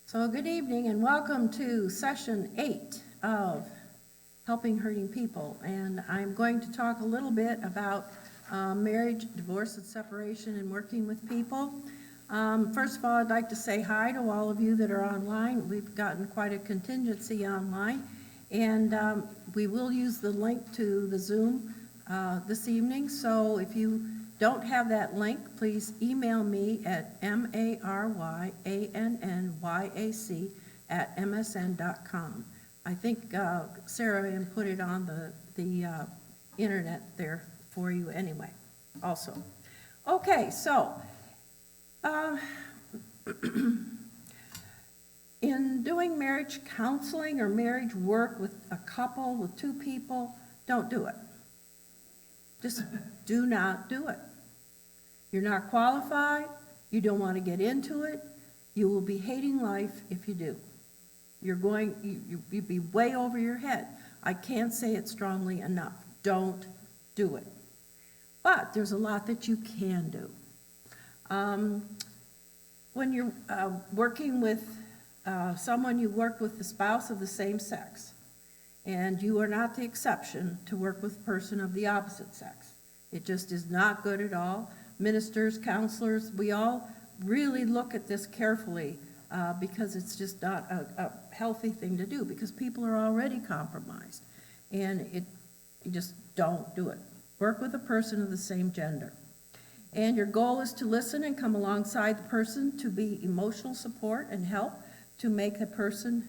So good evening and welcome to session 8 of Helping Hurting People. And I'm going to talk a little bit about marriage, divorce, and separation and working with people. First of all, I'd like to say hi to all of you that are online. We've gotten quite a contingency online. And we will use the link to the Zoom this evening. So if you don't have that link, please email me at maryanyac@msn.com. I think Sarah Ann put it on the internet there for you anyway, also. Okay, so in doing marriage counseling or marriage work with a couple, with two people, don't do it. Just do not do it. You're not qualified. You don't want to get into it. You will be hating life if you do. You'd be way over your head. I can't say it strongly enough. Don't do it. But there's a lot that you can do. When you're working with someone, you work with the spouse of the same sex. And you are not the exception to work with a person of the opposite sex. It just is not good at all. Ministers, counselors, we all really look at this carefully because it's just not a healthy thing to do because people are already compromised. And you just don't do it. Work with a person of the same gender. And your goal is to listen and come alongside the person to be emotional support and help to make the person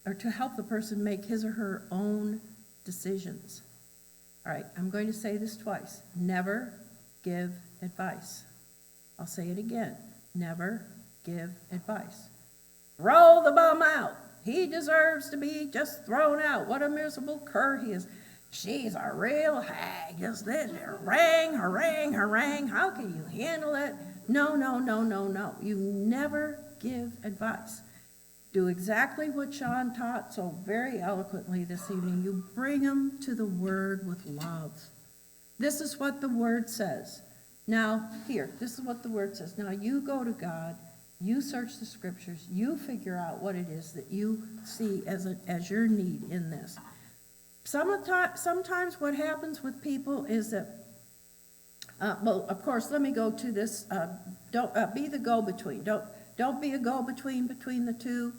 or to help the person make his or her own decisions. All right, I'm going to say this twice. Never give advice. I'll say it again. Never give advice. Throw the bum out. He deserves to be just thrown out. What a miserable cur he is. She's a real hag. Just this, harangue, harangue, harangue. How can you handle it? No. You never give advice. Do exactly what Sean taught so very eloquently this evening. You bring them to the Word with love. This is what the Word says. Now, this is what the Word says. Now, you go to God, you search the Scriptures, you figure out what it is that you see as your need in this. Sometimes what happens with people is that, well, of course, let me go to this. Don't be the go-between. Don't be a go-between between the two.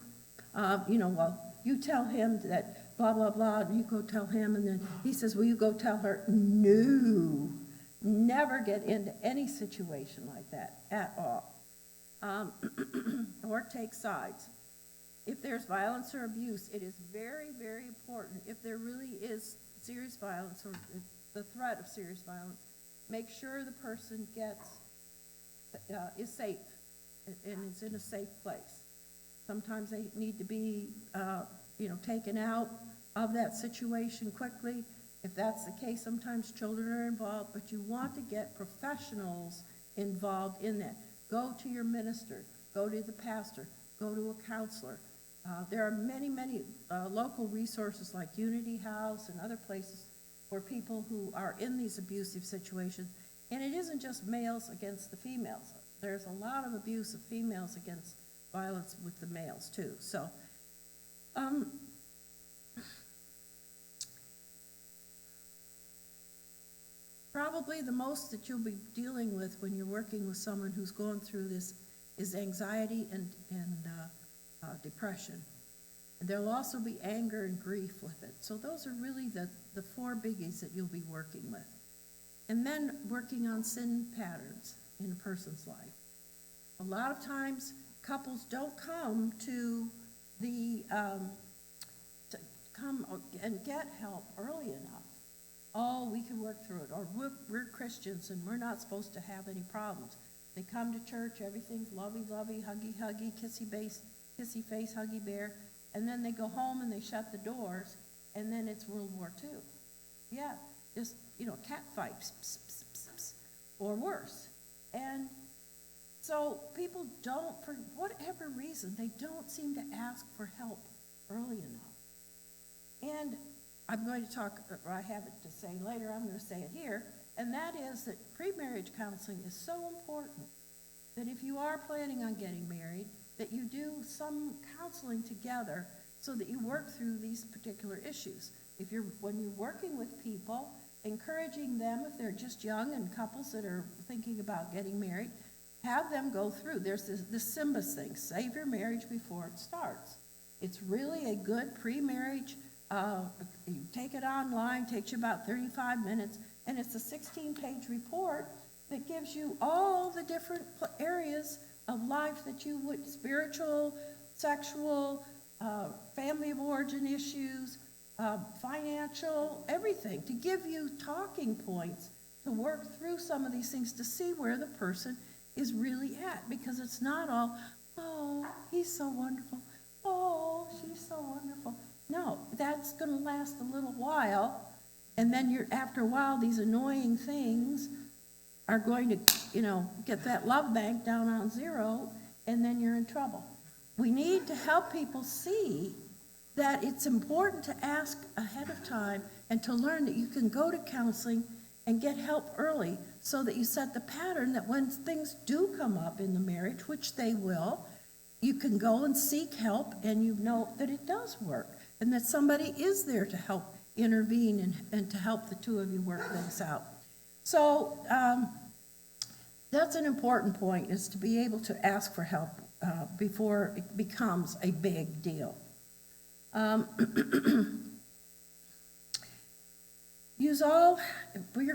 You tell him that blah, blah, blah, and you go tell him, and then he says, will you go tell her? No. Never get into any situation like that at all. Or take sides. If there's violence or abuse, it is very, very important. If there really is serious violence or the threat of serious violence, make sure the person is safe and is in a safe place. Sometimes they need to be, taken out of that situation quickly. If that's the case, sometimes children are involved, but you want to get professionals involved in that. Go to your minister, go to the pastor, go to a counselor. There are many, many local resources like Unity House and other places for people who are in these abusive situations. And it isn't just males against the females. There's a lot of abuse of females against violence with the males too. So, probably the most that you'll be dealing with when you're working with someone who's going through this is anxiety and depression. And there'll also be anger and grief with it. So those are really the 4 biggies that you'll be working with. And then working on sin patterns in a person's life. A lot of times, couples don't come to come and get help early enough. Oh, we can work through it. Or we're Christians and we're not supposed to have any problems. They come to church, everything's lovey-lovey, huggy-huggy, kissy face, huggy bear. And then they go home and they shut the doors, and then it's World War II. Yeah, just, cat fights, pss, pss, pss, pss, or worse. And so people don't, for whatever reason, they don't seem to ask for help early enough. And I'm going to talk, or I have it to say later, I'm going to say it here, and that is that pre-marriage counseling is so important that if you are planning on getting married, that you do some counseling together so that you work through these particular issues. When you're working with people, encouraging them, if they're just young and couples that are thinking about getting married, have them go through. There's this SYMBIS thing, save your marriage before it starts. It's really a good pre-marriage, you take it online, takes you about 35 minutes, and it's a 16-page report that gives you all the different areas of life that you would, spiritual, sexual, family of origin issues, financial, everything, to give you talking points to work through some of these things to see where the person is really at, because it's not all, oh, he's so wonderful, oh, she's so wonderful. No, that's going to last a little while, and then after a while, these annoying things are going to, get that love bank down on zero, and then you're in trouble. We need to help people see that it's important to ask ahead of time and to learn that you can go to counseling and get help early so that you set the pattern that when things do come up in the marriage, which they will, you can go and seek help and you know that it does work and that somebody is there to help intervene and to help the two of you work things out. So that's an important point, is to be able to ask for help before it becomes a big deal. You're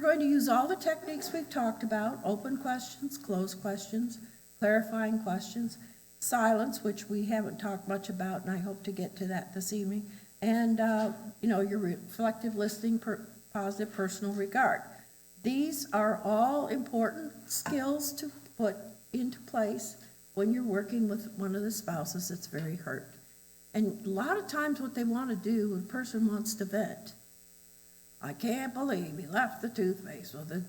going to use all the techniques we've talked about: open questions, closed questions, clarifying questions, silence, which we haven't talked much about, and I hope to get to that this evening, and your reflective listening, positive personal regard. These are all important skills to put into place when you're working with one of the spouses that's very hurt. And a lot of times what they want to do, when a person wants to vent, I can't believe he left the toothpaste with it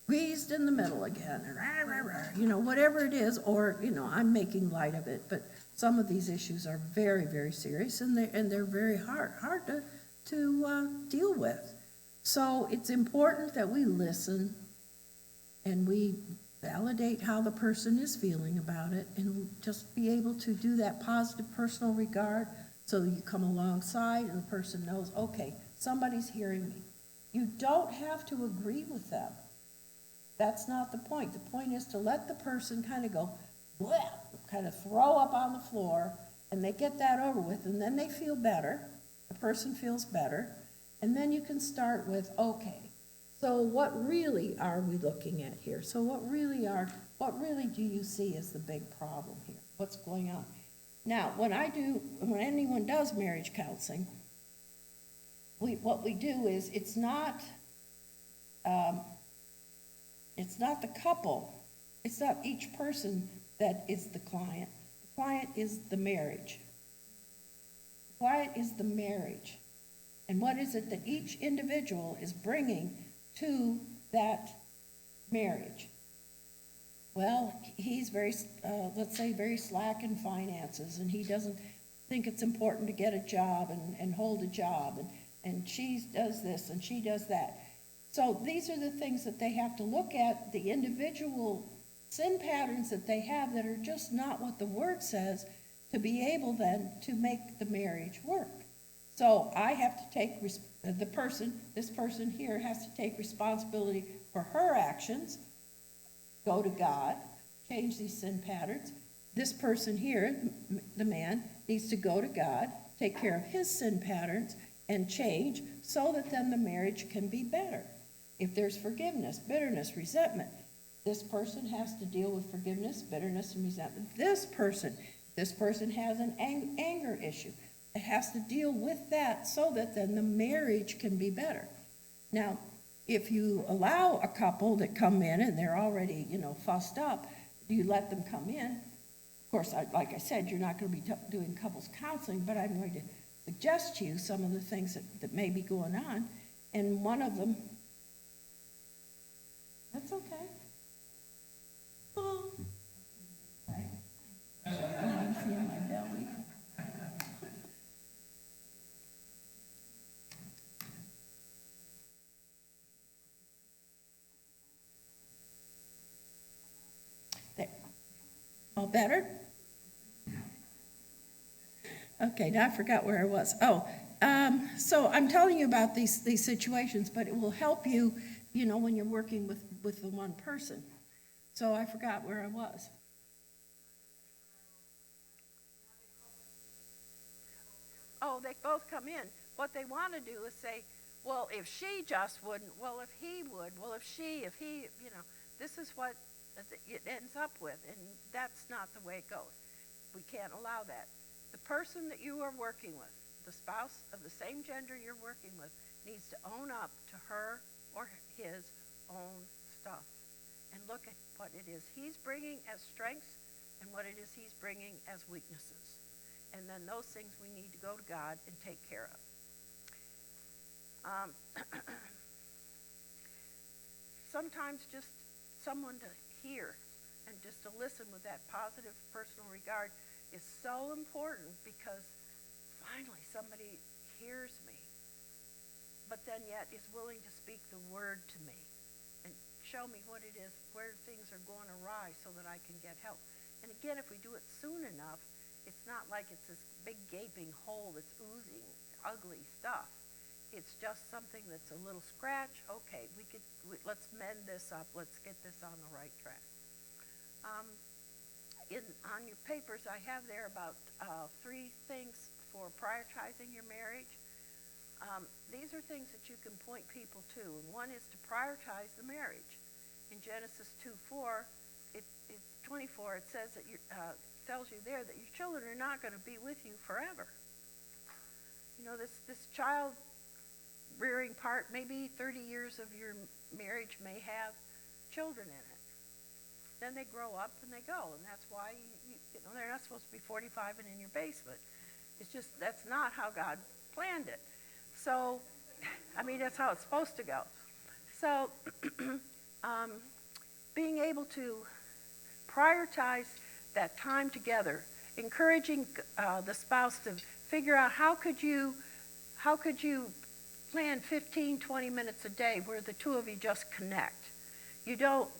squeezed in the middle again, and rah, rah, rah, whatever it is, or, I'm making light of it, but some of these issues are very, very serious, and they're very hard to deal with. So it's important that we listen and we validate how the person is feeling about it, and just be able to do that positive personal regard so that you come alongside and the person knows, okay, somebody's hearing me. You don't have to agree with them. That's not the point. The point is to let the person kind of go, bleh, kind of throw up on the floor, and they get that over with, and then they feel better. The person feels better, and then you can start with, okay, so what really are we looking at here? So what really do you see as the big problem here? What's going on? Now, when anyone does marriage counseling, what we do is it's not the couple, it's not each person that is the client. The client is the marriage. The client is the marriage. And what is it that each individual is bringing to that marriage? Well, he's very, let's say, very slack in finances, and he doesn't think it's important to get a job and hold a job, and she does this and she does that. So these are the things that they have to look at, the individual sin patterns that they have that are just not what the word says, to be able then to make the marriage work. So I have to take, this person here has to take responsibility for her actions, go to God, change these sin patterns. This person here, the man, needs to go to God, take care of his sin patterns, and change so that then the marriage can be better. If there's forgiveness, bitterness, resentment, this person has to deal with forgiveness, bitterness, and resentment. This person has an anger issue. It has to deal with that so that then the marriage can be better. Now, if you allow a couple that come in and they're already, fussed up, you let them come in. Of course, like I said, you're not going to be doing couples counseling, but I'm going to suggest to you some of the things that may be going on. And one of them, that's okay. Oh. Right. You see my belly. There. All better? Okay, now I forgot where I was. So I'm telling you about these situations, but it will help you, when you're working with the one person. So I forgot where I was. Oh, they both come in. What they want to do is say, well, if she just wouldn't, well, if he would, well, if he, this is what it ends up with, and that's not the way it goes. We can't allow that. The person that you are working with, the spouse of the same gender you're working with, needs to own up to her or his own stuff and look at what it is he's bringing as strengths and what it is he's bringing as weaknesses. And then those things we need to go to God and take care of. Sometimes just someone to hear and just to listen with that positive personal regard is so important, because finally somebody hears me, but then yet is willing to speak the word to me and show me what it is, where things are going awry, so that I can get help. And again, if we do it soon enough, it's not like it's this big gaping hole that's oozing ugly stuff. It's just something that's a little scratch. Okay, let's mend this up. Let's get this on the right track. On your papers, I have there about 3 things for prioritizing your marriage. These are things that you can point people to, and one is to prioritize the marriage. In Genesis 2:4, it's 24. It says that tells you there that your children are not going to be with you forever. This child rearing part, maybe 30 years of your marriage may have children in it. Then they grow up and they go, and that's why they're not supposed to be 45 and in your basement. It's just, that's not how God planned it. So, that's how it's supposed to go. So, being able to prioritize that time together, encouraging the spouse to figure out how could you plan 15, 20 minutes a day where the two of you just connect. You don't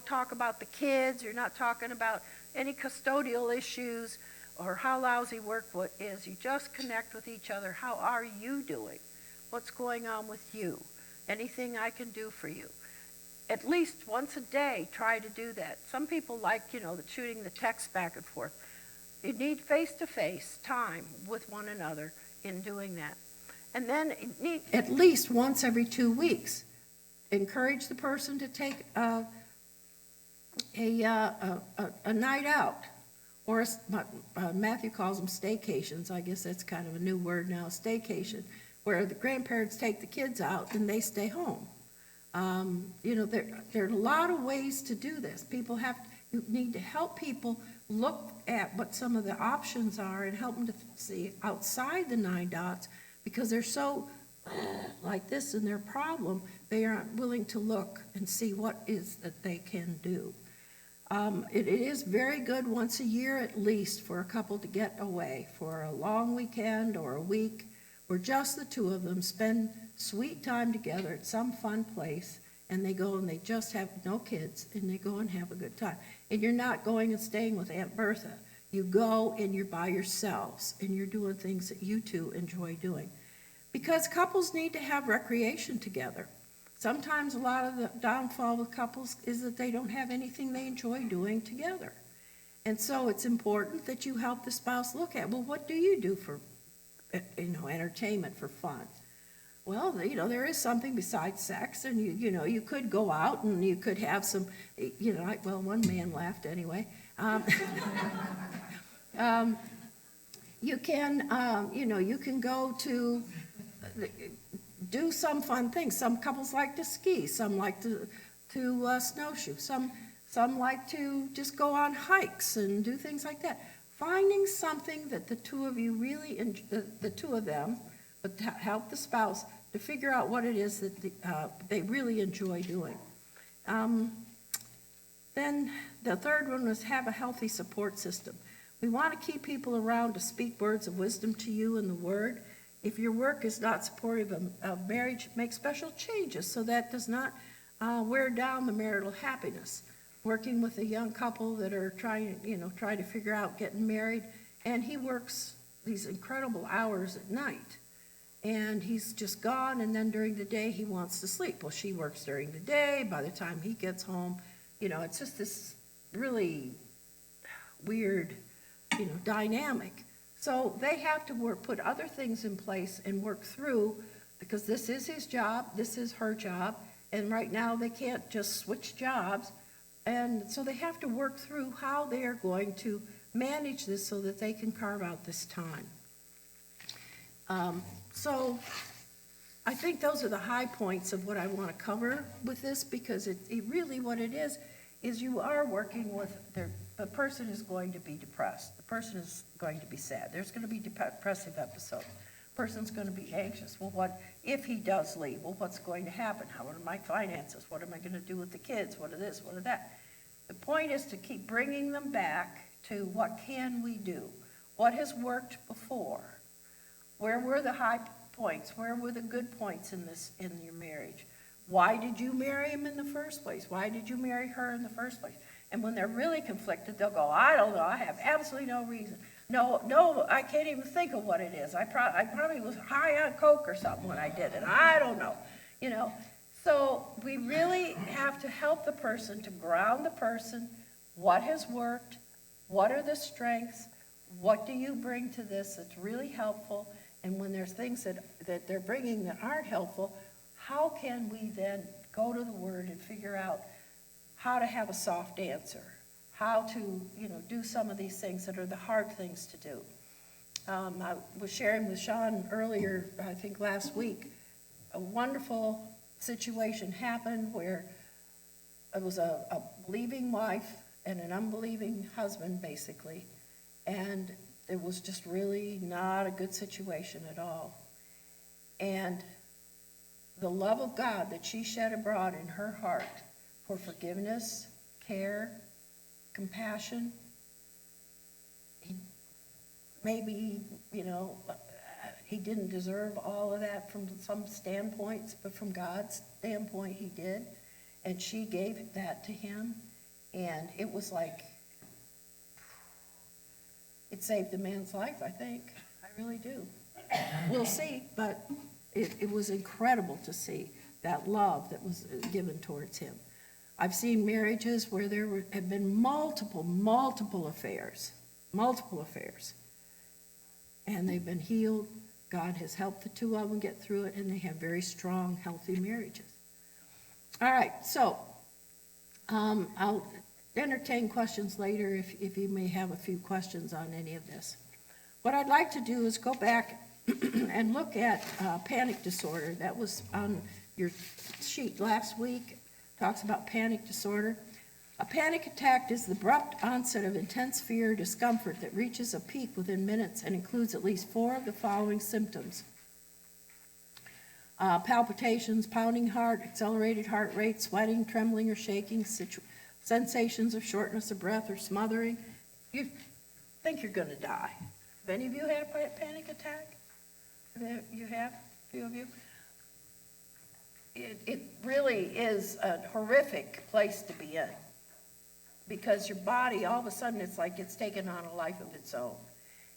talk about the kids. You're not talking about any custodial issues or how lousy work is. You just connect with each other. How are you doing? What's going on with you? Anything I can do for you? At least once a day, try to do that. Some people like, shooting the text back and forth. You need face-to-face time with one another in doing that. And then at least once every 2 weeks, encourage the person to take a night out, or Matthew calls them staycations. I guess that's kind of a new word now, staycation, where the grandparents take the kids out and they stay home. There are a lot of ways to do this. You need to help people look at what some of the options are and help them to see outside the 9 dots, because they're so like this in their problem, they aren't willing to look and see what is that they can do. It is very good once a year at least for a couple to get away for a long weekend or a week where just the two of them spend sweet time together at some fun place, and they go and they just have no kids and they go and have a good time. And you're not going and staying with Aunt Bertha. You go and you're by yourselves and you're doing things that you two enjoy doing. Because couples need to have recreation together. Sometimes a lot of the downfall with couples is that they don't have anything they enjoy doing together. And so it's important that you help the spouse look at, well, what do you do for entertainment, for fun? Well, there is something besides sex, and you could go out and you could have some, one man laughed anyway. You can go to do some fun things. Some couples like to ski. Some like to snowshoe. Some like to just go on hikes and do things like that. Finding something that the two of you really, the two of them, but to help the spouse to figure out what it is that they really enjoy doing. Then the third one was have a healthy support system. We want to keep people around to speak words of wisdom to you in the Word. If your work is not supportive of marriage, make special changes so that does not wear down the marital happiness. Working with a young couple that are trying to figure out getting married, and he works these incredible hours at night. And he's just gone, and then during the day he wants to sleep. Well, she works during the day. By the time he gets home, it's just this really weird, dynamic. So they have to put other things in place and work through, because this is his job, this is her job, and right now they can't just switch jobs. And so they have to work through how they are going to manage this so that they can carve out this time. So I think those are the high points of what I want to cover with this, because it really what it is you are working with, the person is going to be depressed. The person is going to be sad. There's going to be depressive episodes. The person's going to be anxious. Well, what if he does leave? Well, what's going to happen? How are my finances? What am I going to do with the kids? What of this? What of that? The point is to keep bringing them back to what can we do? What has worked before? Where were the high points? Where were the good points in your marriage? Why did you marry him in the first place? Why did you marry her in the first place? And when they're really conflicted, they'll go, I don't know, I have absolutely no reason. No, I can't even think of what it is. I probably was high on coke or something when I did it. I don't know, So we really have to help the person, to ground the person. What has worked? What are the strengths? What do you bring to this that's really helpful? And when there's things that they're bringing that aren't helpful, how can we then go to the Word and figure out how to have a soft answer, how to, do some of these things that are the hard things to do. I was sharing with Sean earlier, I think last week, a wonderful situation happened where it was a believing wife and an unbelieving husband, basically, and it was just really not a good situation at all. And the love of God that she shed abroad in her heart for forgiveness, care, compassion, maybe, he didn't deserve all of that from some standpoints, but from God's standpoint, he did. And she gave that to him, and it was like, it saved the man's life, I think. I really do. We'll see, but it was incredible to see that love that was given towards him. I've seen marriages where there have been multiple affairs, and they've been healed. God has helped the two of them get through it, and they have very strong, healthy marriages. All right, so I'll entertain questions later if you may have a few questions on any of this. What I'd like to do is go back and look at panic disorder. That was on your sheet last week. Talks about panic disorder. A panic attack is the abrupt onset of intense fear or discomfort that reaches a peak within minutes and includes at least 4 of the following symptoms: palpitations, pounding heart, accelerated heart rate, sweating, trembling or shaking, sensations of shortness of breath or smothering. You think you're going to die. Have any of you had a panic attack? You have? A few of you? It really is a horrific place to be in, because your body, all of a sudden, it's like it's taken on a life of its own.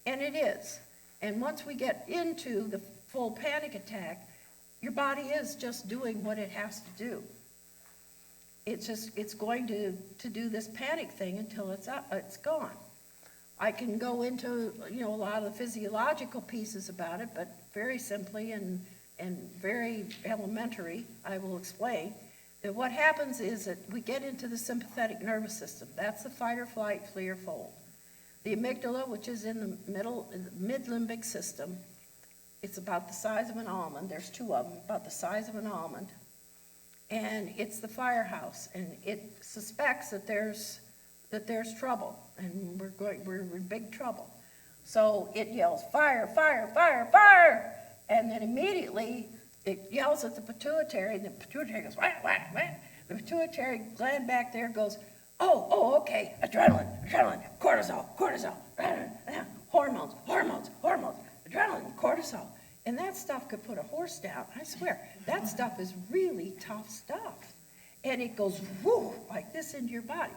And it is. And once we get into the full panic attack, your body is just doing what it has to do. It's going to do this panic thing until it's gone. I can go into, a lot of the physiological pieces about it, but very simply and very elementary, I will explain that what happens is that we get into the sympathetic nervous system. That's the fight or flight, flee or fold. The amygdala, which is in the mid-limbic system, it's about the size of an almond. There's 2 of them, about the size of an almond. And it's the firehouse, and it suspects that there's trouble, and we're in big trouble. So it yells, fire, fire, fire, fire! And then immediately it yells at the pituitary, and the pituitary goes, whack, whack, whack. The pituitary gland back there goes, oh, okay, adrenaline, cortisol, hormones, adrenaline, cortisol. And that stuff could put a horse down. I swear, that stuff is really tough stuff. And it goes, whoo, like this into your body.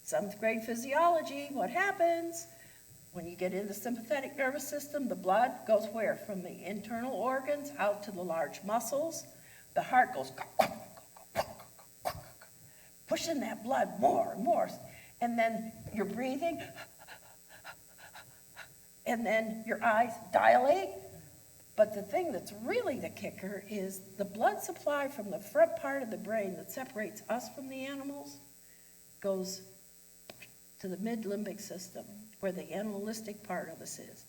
7th grade physiology, what happens? When you get in the sympathetic nervous system, the blood goes where? From the internal organs out to the large muscles. The heart goes pushing that blood more and more. And then you're breathing, and then your eyes dilate. But the thing that's really the kicker is the blood supply from the front part of the brain that separates us from the animals goes to the mid-limbic system, where the animalistic part of us is.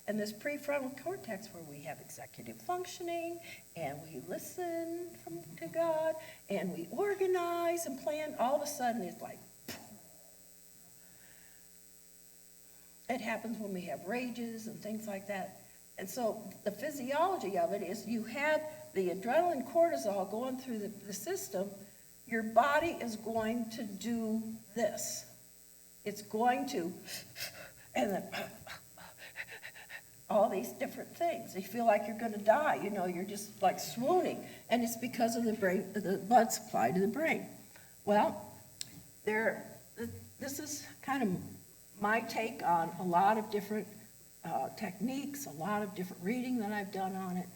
And this prefrontal cortex, where we have executive functioning, and we listen to God, and we organize and plan, all of a sudden it's like, it happens when we have rages and things like that. And so the physiology of it is you have the adrenaline cortisol going through the system, your body is going to do this. It's going to, and then all these different things. You feel like you're going to die. You know, you're just like swooning. And it's because of the brain, the blood supply to the brain. Well, this is kind of my take on a lot of different techniques, a lot of different reading that I've done on it.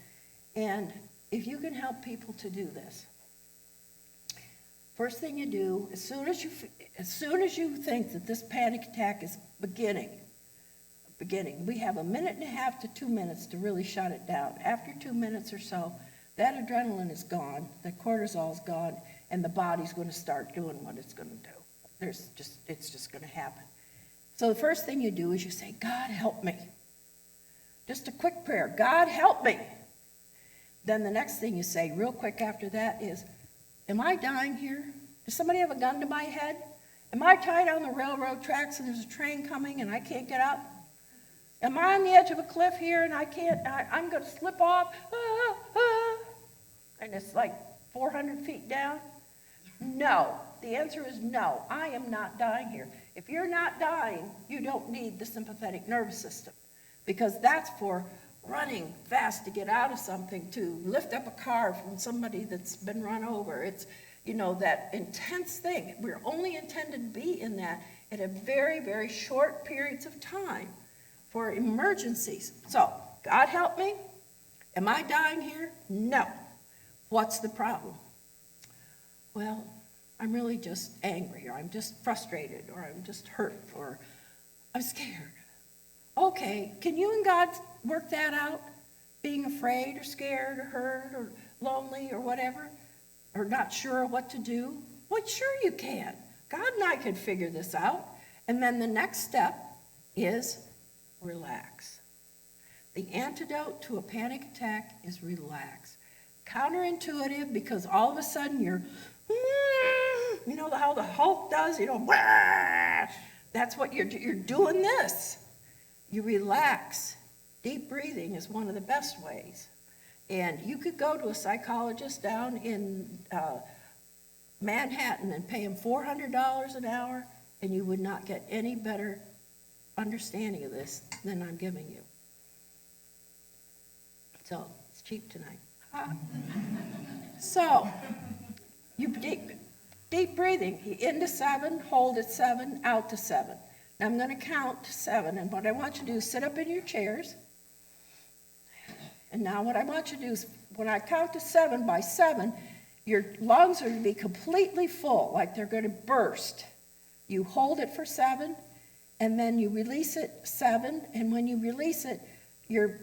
And if you can help people to do this, first thing you do, as soon as you think that this panic attack is beginning, we have 1.5 minutes to 2 minutes to really shut it down. After 2 minutes or so, that adrenaline is gone, the cortisol is gone, and the body's going to start doing what it's going to do. It's just going to happen. So the first thing you do is you say, God, help me. Just a quick prayer, God, help me. Then the next thing you say real quick after that is, am I dying here? Does somebody have a gun to my head? Am I tied on the railroad tracks and there's a train coming and I can't get up? Am I on the edge of a cliff here and I'm going to slip off? And it's like 400 feet down? No. The answer is no. I am not dying here. If you're not dying, you don't need the sympathetic nervous system, because that's for running fast to get out of something, to lift up a car from somebody that's been run over. It's, you know, that intense thing. We're only intended to be in that at a very, very short periods of time for emergencies. So, God help me. Am I dying here? No. What's the problem? Well, I'm really just angry, or I'm just frustrated, or I'm just hurt, or I'm scared. Okay, can you and God work that out? Being afraid or scared or hurt or lonely or whatever, or not sure what to do? Well, sure you can. God and I can figure this out. And then the next step is relax. The antidote to a panic attack is relax. Counterintuitive, because all of a sudden you're, you know how the Hulk does, you know, that's what you're doing this. You relax. Deep breathing is one of the best ways. And you could go to a psychologist down in Manhattan and pay him $400 an hour, and you would not get any better understanding of this than I'm giving you. So, it's cheap tonight. So, you deep breathing. In to 7, hold at 7, out to 7. Now I'm going to count to 7, and what I want you to do is sit up in your chairs. And now what I want you to do is, when I count to 7, by 7, your lungs are going to be completely full, like they're going to burst. You hold it for 7, and then you release it 7, and when you release it, your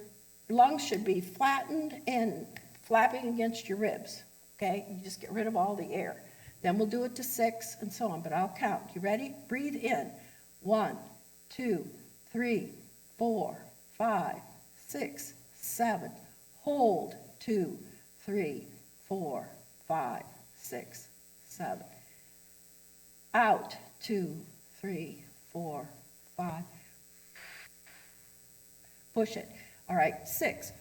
lungs should be flattened and flapping against your ribs, okay? You just get rid of all the air. Then we'll do it to 6 and so on, but I'll count. You ready? Breathe in. 1, 2, 3, 4, 5, 6, 7. Hold. 2, 3, 4, 5, 6, 7. Out. 2, 3, 4, 5. Push it. All right. 6,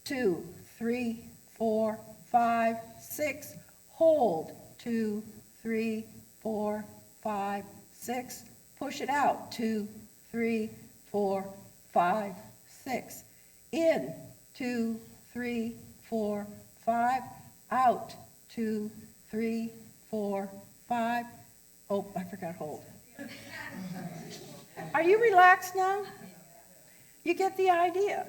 2, 3, 4, 5, 6. Hold. 2, 3, 4, 5, 6. Push it out. 2, 3, 4, 5, 6. In. 2, 3, 4, 5. Out. 2, 3, 4, 5. Oh, I forgot hold. Are you relaxed now? You get the idea.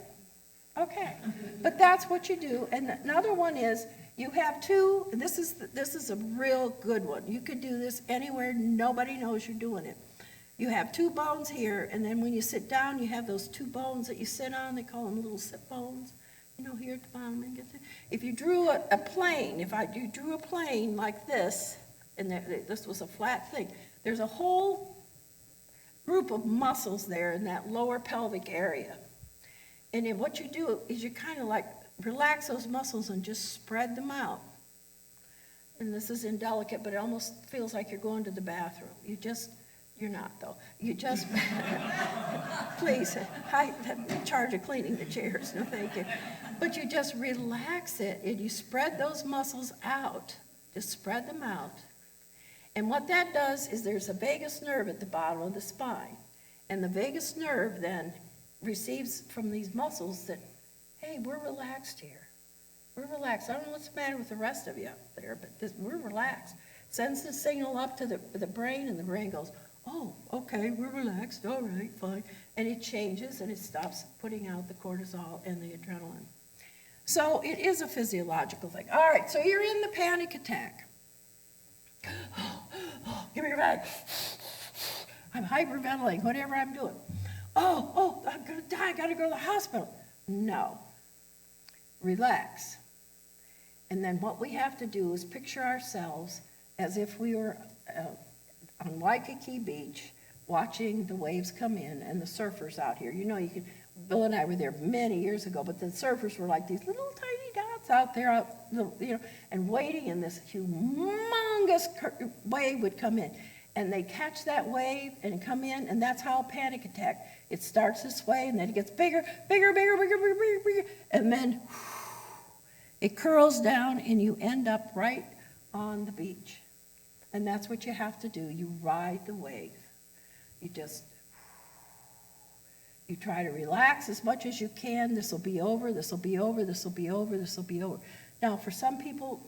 Okay, but that's what you do. And another one is, you have two, and this is a real good one. You could do this anywhere, nobody knows you're doing it. You have two bones here, and then when you sit down, you have those two bones that you sit on. They call them little sit bones. Here at the bottom. If you drew a plane, you drew a plane like this, and this was a flat thing, there's a whole group of muscles there in that lower pelvic area. And then what you do is you kind of like relax those muscles and just spread them out. And this is indelicate, but it almost feels like you're going to the bathroom. You're not, though. You just, please, I charge of cleaning the chairs, no thank you. But you just relax it, and you spread those muscles out. Just spread them out. And what that does is there's a vagus nerve at the bottom of the spine. And the vagus nerve then receives from these muscles that, hey, we're relaxed here. We're relaxed. I don't know what's the matter with the rest of you up there, but we're relaxed. Sends the signal up to the brain, and the brain goes, oh, okay, we're relaxed, all right, fine. And it changes, and it stops putting out the cortisol and the adrenaline. So it is a physiological thing. All right, so you're in the panic attack. Give me your bag. I'm hyperventilating, whatever I'm doing. Oh, I'm going to die, I got to go to the hospital. No. Relax. And then what we have to do is picture ourselves as if we were on Waikiki Beach watching the waves come in and the surfers out here. Bill and I were there many years ago, but the surfers were like these little tiny dots out there, and waiting, and this humongous wave would come in. And they catch that wave and come in, and that's how a panic attack. It starts this way, and then it gets bigger, and then it curls down, and you end up right on the beach. And that's what you have to do. You ride the wave. You try to relax as much as you can. This will be over, this will be over, this will be over, this will be over. Now, for some people,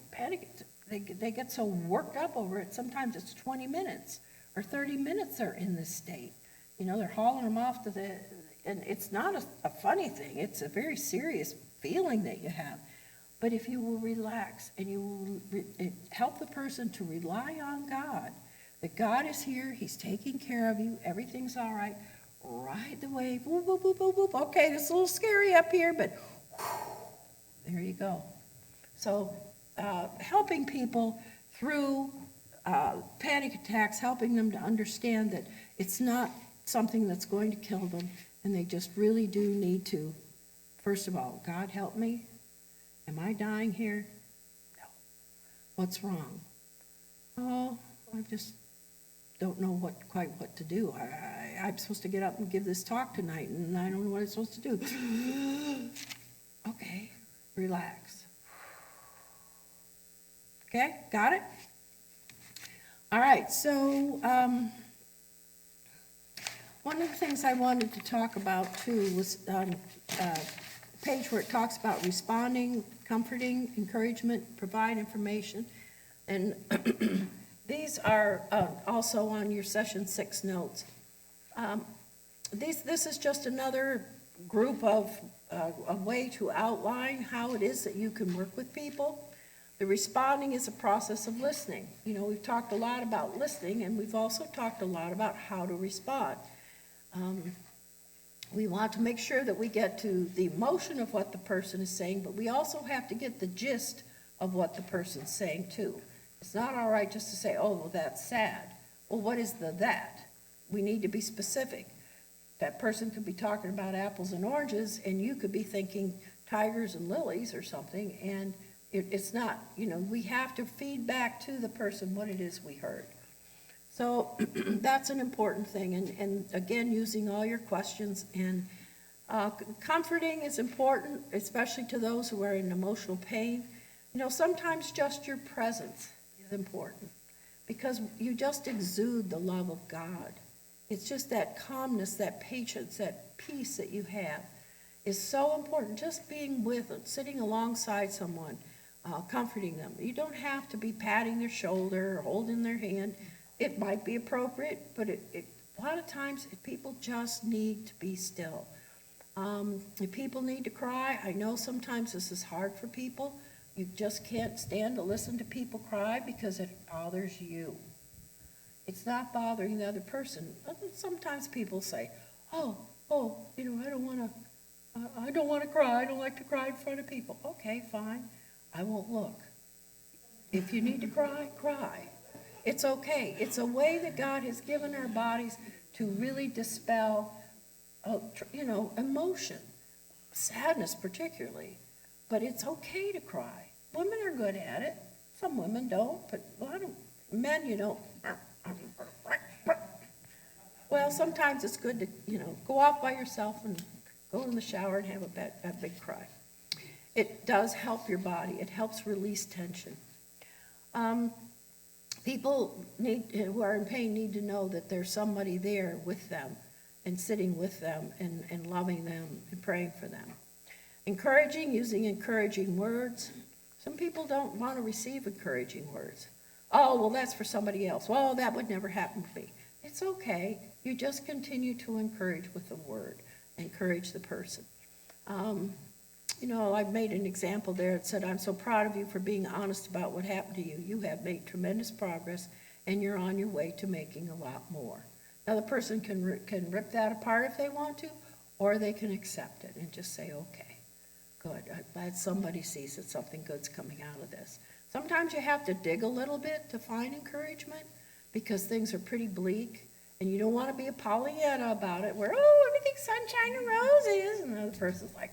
they get so worked up over it, sometimes it's 20 minutes or 30 minutes they're in this state. They're hauling them off and it's not a funny thing. It's a very serious feeling that you have. But if you will relax and you will help the person to rely on God, that God is here, He's taking care of you, everything's all right, ride the wave, whoop, whoop, whoop, whoop, whoop. Okay, it's a little scary up here, but there you go. So helping people through panic attacks, helping them to understand that it's not something that's going to kill them, and they just really do need to, first of all, God help me. Am I dying here? No. What's wrong? Oh, I just don't know quite what to do. I'm supposed to get up and give this talk tonight, and I don't know what I'm supposed to do. Okay, relax. Okay, got it? All right, so one of the things I wanted to talk about, too, was a page where it talks about responding, comforting, encouragement, provide information. And these are also on your session 6 notes. This is just another group of a way to outline how it is that you can work with people. The responding is a process of listening. We've talked a lot about listening, and we've also talked a lot about how to respond. We want to make sure that we get to the emotion of what the person is saying, but we also have to get the gist of what the person's saying, too. It's not all right just to say, oh, well, that's sad. Well, what is the that? We need to be specific. That person could be talking about apples and oranges, and you could be thinking tigers and lilies or something, and it's not. We have to feed back to the person what it is we heard. So that's an important thing, and again, using all your questions. And comforting is important, especially to those who are in emotional pain. Sometimes just your presence is important, because you just exude the love of God. It's just that calmness, that patience, that peace that you have is so important. Just being with them, sitting alongside someone, comforting them. You don't have to be patting their shoulder or holding their hand. It might be appropriate, but a lot of times people just need to be still. If people need to cry, I know sometimes this is hard for people. You just can't stand to listen to people cry because it bothers you. It's not bothering the other person. Sometimes people say, oh, I don't want to cry. I don't like to cry in front of people. Okay, fine. I won't look. If you need to cry, cry. It's okay. It's a way that God has given our bodies to really dispel, emotion, sadness particularly. But it's okay to cry. Women are good at it. Some women don't, but men, Well, sometimes it's good to, go off by yourself and go in the shower and have a big cry. It does help your body. It helps release tension. People who are in pain need to know that there's somebody there with them and sitting with them and loving them and praying for them. Using encouraging words. Some people don't want to receive encouraging words. Oh, well, that's for somebody else. Well, that would never happen to me. It's okay. You just continue to encourage with the word. Encourage the person. I've made an example there. It said, I'm so proud of you for being honest about what happened to you. You have made tremendous progress, and you're on your way to making a lot more. Now, the person can rip that apart if they want to, or they can accept it and just say, okay, good. I'm glad somebody sees that something good's coming out of this. Sometimes you have to dig a little bit to find encouragement because things are pretty bleak, and you don't want to be a Pollyanna about it where, everything's sunshine and roses, and the other person's like,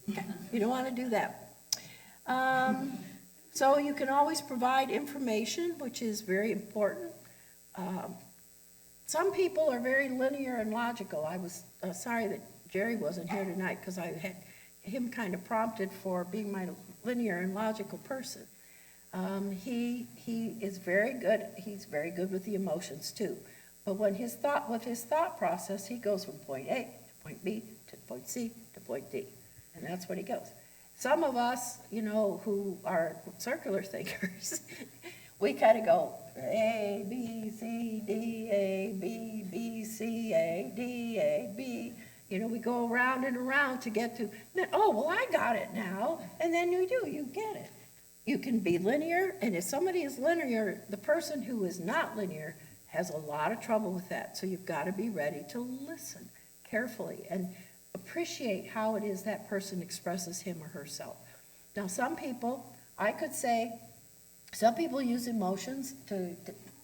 okay, you don't want to do that. So you can always provide information, which is very important. Some people are very linear and logical. I was sorry that Jerry wasn't here tonight because I had him kind of prompted for being my linear and logical person. He is very good. He's very good with the emotions too. But with his thought process, he goes from point A to point B to point C to point D. And that's what he goes. Some of us, who are circular thinkers, we kind of go A, B, C, D, A, B, B, C, A, D, A, B. We go around and around to get to, I got it now. And then you get it. You can be linear, and if somebody is linear, the person who is not linear has a lot of trouble with that. So you've got to be ready to listen carefully and appreciate how it is that person expresses him or herself. Now, some people use emotions to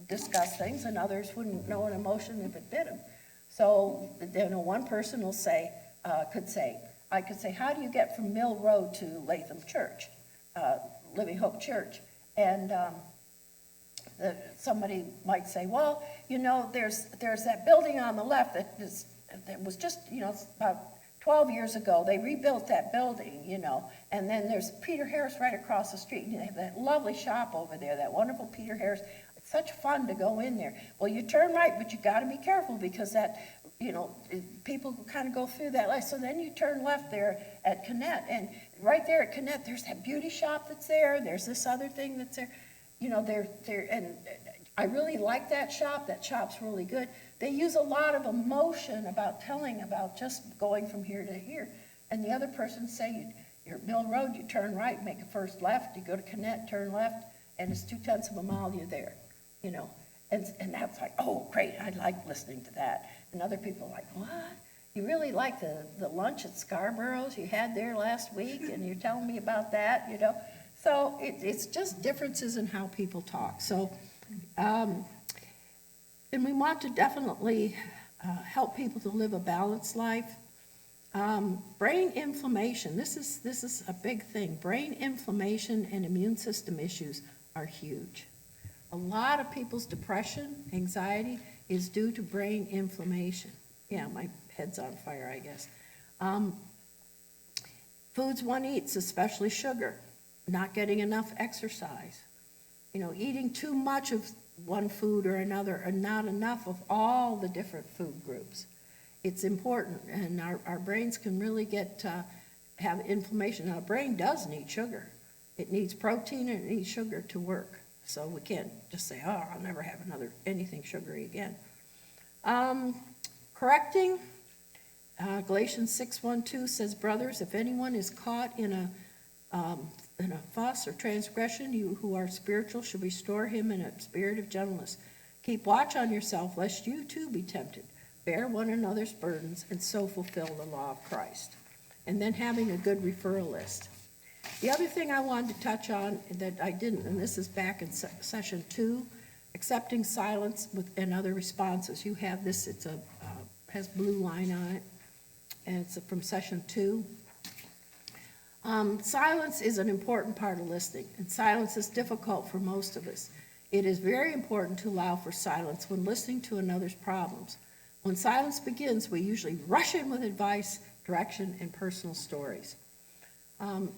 discuss things, and others wouldn't know an emotion if it bit them. So, one person could say, how do you get from Mill Road to Latham Church, Living Hope Church? And somebody might say, well, there's that building on the left that was just, about 12 years ago, they rebuilt that building, and then there's Peter Harris right across the street, and they have that lovely shop over there, that wonderful Peter Harris. It's such fun to go in there. Well, you turn right, but you got to be careful because that, people kind of go through that life. So then you turn left there at Connett, and right there at Connett, there's that beauty shop that's there. There's this other thing that's there. And I really like that shop. That shop's really good. They use a lot of emotion about telling about just going from here to here. And the other person say, you're at Mill Road, you turn right, make a first left, you go to Connett, turn left, and it's 0.2 of a mile, you're there, And that's like, oh, great, I like listening to that. And other people are like, what? You really like the lunch at Scarborough's you had there last week, and you're telling me about that, So it's just differences in how people talk. So, and we want to definitely help people to live a balanced life. Brain inflammation, this is a big thing. Brain inflammation and immune system issues are huge. A lot of people's depression, anxiety, is due to brain inflammation. Yeah, my head's on fire, I guess. Foods one eats, especially sugar, not getting enough exercise, eating too much of one food or another, or not enough of all the different food groups. It's important, and our brains can really have inflammation. Now, our brain does need sugar. It needs protein and it needs sugar to work. So we can't just say, I'll never have anything sugary again. Correcting Galatians 6:1-2 says, "Brothers, if anyone is caught in a fuss or transgression, you who are spiritual should restore him in a spirit of gentleness. Keep watch on yourself, lest you too be tempted. Bear one another's burdens, and so fulfill the law of Christ." And then having a good referral list. The other thing I wanted to touch on that I didn't, and this is back in session 2, accepting silence and other responses. You have this, it's has blue line on it, and it's from session 2. Silence is an important part of listening, and silence is difficult for most of us. It is very important to allow for silence when listening to another's problems. When silence begins, we usually rush in with advice, direction, and personal stories.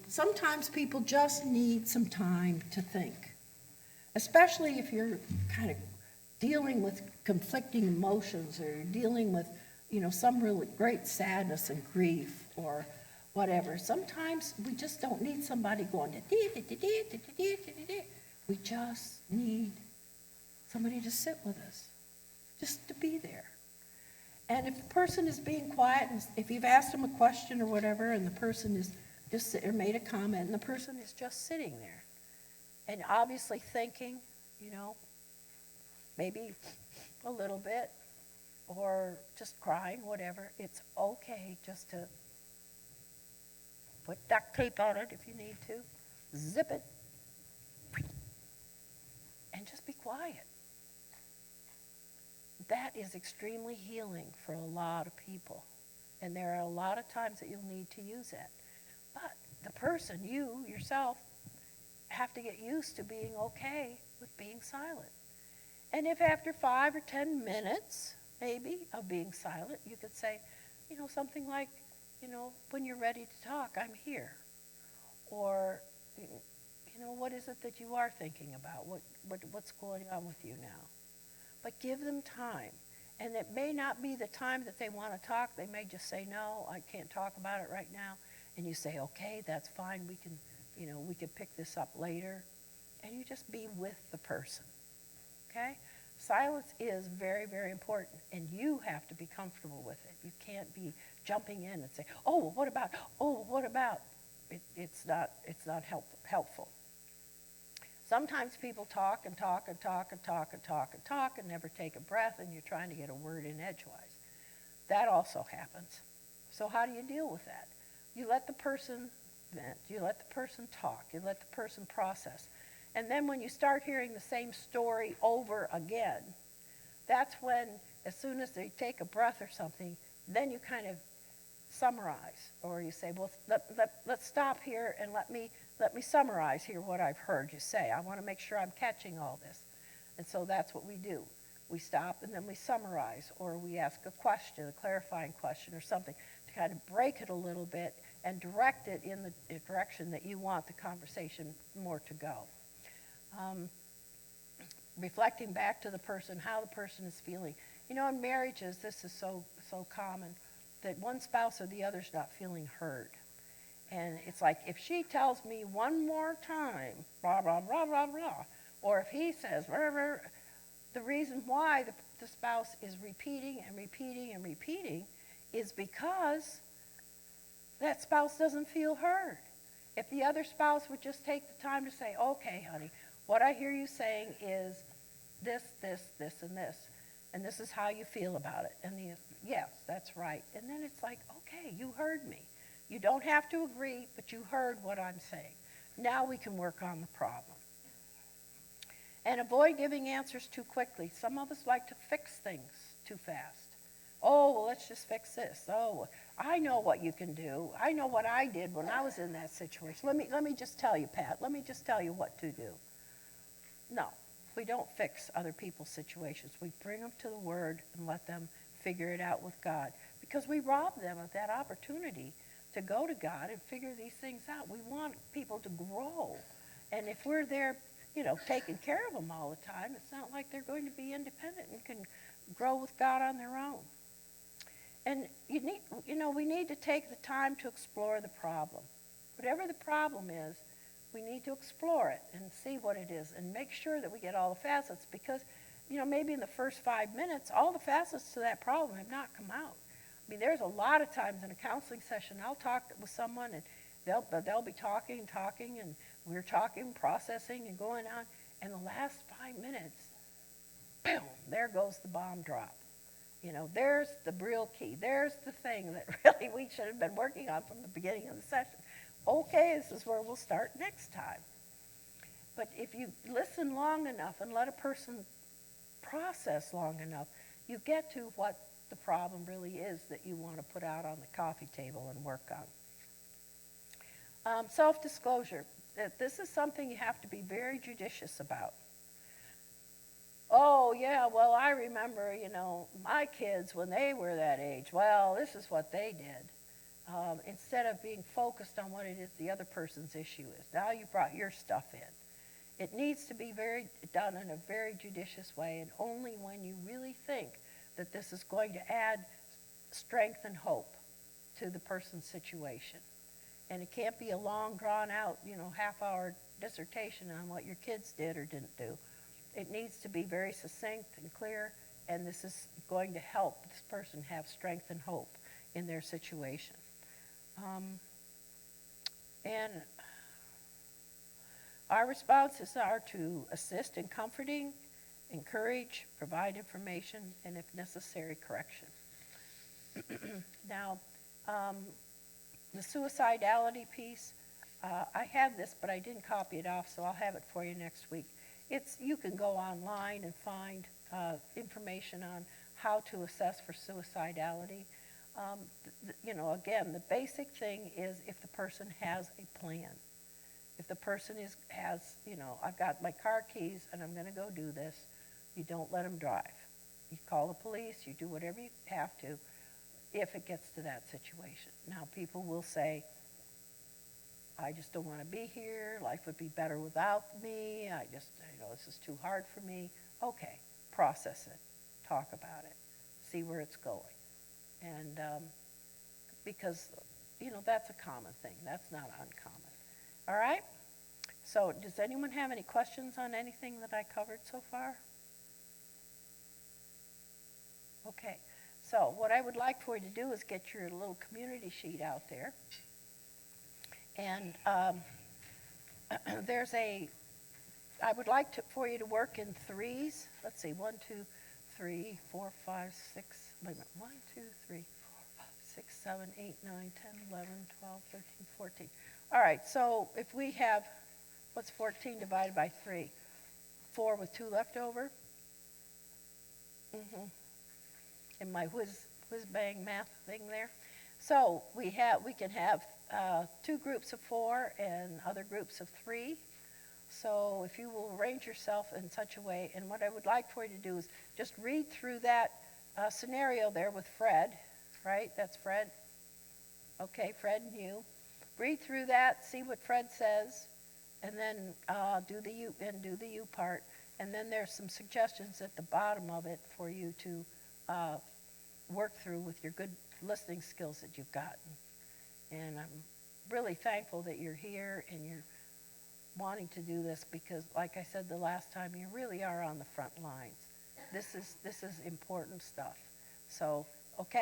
Sometimes people just need some time to think, especially if you're kind of dealing with conflicting emotions, or you're dealing with, some really great sadness and grief or whatever. Sometimes we just don't need somebody going, we just need somebody to sit with us, just to be there. And if the person is being quiet, and if you've asked them a question or whatever, and the person is just or made a comment, and the person is just sitting there and obviously thinking, maybe a little bit, or just crying, whatever, it's okay just to put duct tape on it if you need to, zip it, and just be quiet. That is extremely healing for a lot of people. And there are a lot of times that you'll need to use that. But the person, you yourself, have to get used to being okay with being silent. And if after 5 or 10 minutes, maybe, of being silent, you could say, something like, when you're ready to talk, I'm here. Or, what is it that you are thinking about? What's going on with you now? But give them time. And it may not be the time that they want to talk. They may just say, no, I can't talk about it right now. And you say, okay, that's fine. We can pick this up later. And you just be with the person. Okay? Silence is very, very important, and you have to be comfortable with it. You can't be jumping in and say, oh, what about? Oh, what about? It's not helpful. Sometimes people talk and talk and talk and talk and talk and talk and never take a breath, and you're trying to get a word in edgewise. That also happens. So how do you deal with that? You let the person vent. You let the person talk. You let the person process. And then when you start hearing the same story over again, that's when, as soon as they take a breath or something, then you kind of summarize. Or you say, well, let's stop here and let me summarize here what I've heard you say. I want to make sure I'm catching all this. And so that's what we do. We stop and then we summarize, or we ask a question, a clarifying question or something, to kind of break it a little bit and direct it in the direction that you want the conversation more to go. Reflecting back to the person, how the person is feeling. In marriages, this is so common, that one spouse or the other's not feeling heard. And it's like, if she tells me one more time, blah, blah, blah, blah, blah, or if he says, blah, blah, the reason why the spouse is repeating and repeating and repeating is because that spouse doesn't feel heard. If the other spouse would just take the time to say, okay, honey, what I hear you saying is this, and this is how you feel about it. And yes, that's right. And then it's like, okay, you heard me. You don't have to agree, but you heard what I'm saying. Now we can work on the problem. And avoid giving answers too quickly. Some of us like to fix things too fast. Oh, well, let's just fix this. Oh, I know what you can do. I know what I did when I was in that situation. Let me just tell you, Pat. Let me just tell you what to do. No, we don't fix other people's situations. We bring them to the Word and let them figure it out with God, because we rob them of that opportunity to go to God and figure these things out. We want people to grow. And if we're there, taking care of them all the time, it's not like they're going to be independent and can grow with God on their own. And we need to take the time to explore the problem. Whatever the problem is, we need to explore it and see what it is and make sure that we get all the facets, because, maybe in the first 5 minutes, all the facets to that problem have not come out. I mean, there's a lot of times in a counseling session, I'll talk with someone and they'll be talking, and we're talking, processing, and going on, and the last 5 minutes, boom, there goes the bomb drop. There's the real key. There's the thing that really we should have been working on from the beginning of the session. Okay, this is where we'll start next time. But if you listen long enough and let a person process long enough, you get to what the problem really is that you want to put out on the coffee table and work on. Self-disclosure. This is something you have to be very judicious about. Oh, yeah, well, I remember, my kids when they were that age. Well, this is what they did. Instead of being focused on what it is the other person's issue is. Now you brought your stuff in. It needs to be done in a very judicious way, and only when you really think that this is going to add strength and hope to the person's situation. And it can't be a long, drawn-out, half-hour dissertation on what your kids did or didn't do. It needs to be very succinct and clear, and this is going to help this person have strength and hope in their situation. And our responses are to assist in comforting, encourage, provide information, and if necessary, correction. Now, the suicidality piece, I have this, but I didn't copy it off, so I'll have it for you next week. You can go online and find information on how to assess for suicidality. Again, the basic thing is if the person has a plan. If the person has, I've got my car keys and I'm going to go do this, you don't let them drive. You call the police, you do whatever you have to if it gets to that situation. Now, people will say, I just don't want to be here, life would be better without me, this is too hard for me. Okay, process it, talk about it, see where it's going. And because, that's a common thing, that's not uncommon. All right? So does anyone have any questions on anything that I covered so far? Okay, so what I would like for you to do is get your little community sheet out there. And I would like for you to work in threes. Let's see, 1, 2, 3, 4, 5, 6, wait a minute, 1, 2, 3, 4, 5, 6, 7, 8, 9, 10, 11, 12, 13, 14. All right, so if we have, what's 14 divided by 3? 4 with 2 left over? In my whiz-bang math thing there. So we can have 2 groups of 4 and other groups of 3. So if you will arrange yourself in such a way, and what I would like for you to do is just read through that scenario there with Fred, right? That's Fred. Okay, Fred and you. Read through that, see what Fred says, and then do the you part. And then there's some suggestions at the bottom of it for you to work through with your good listening skills that you've gotten. And I'm really thankful that you're here and you're wanting to do this because, like I said the last time, you really are on the front lines. This is important stuff. So, okay.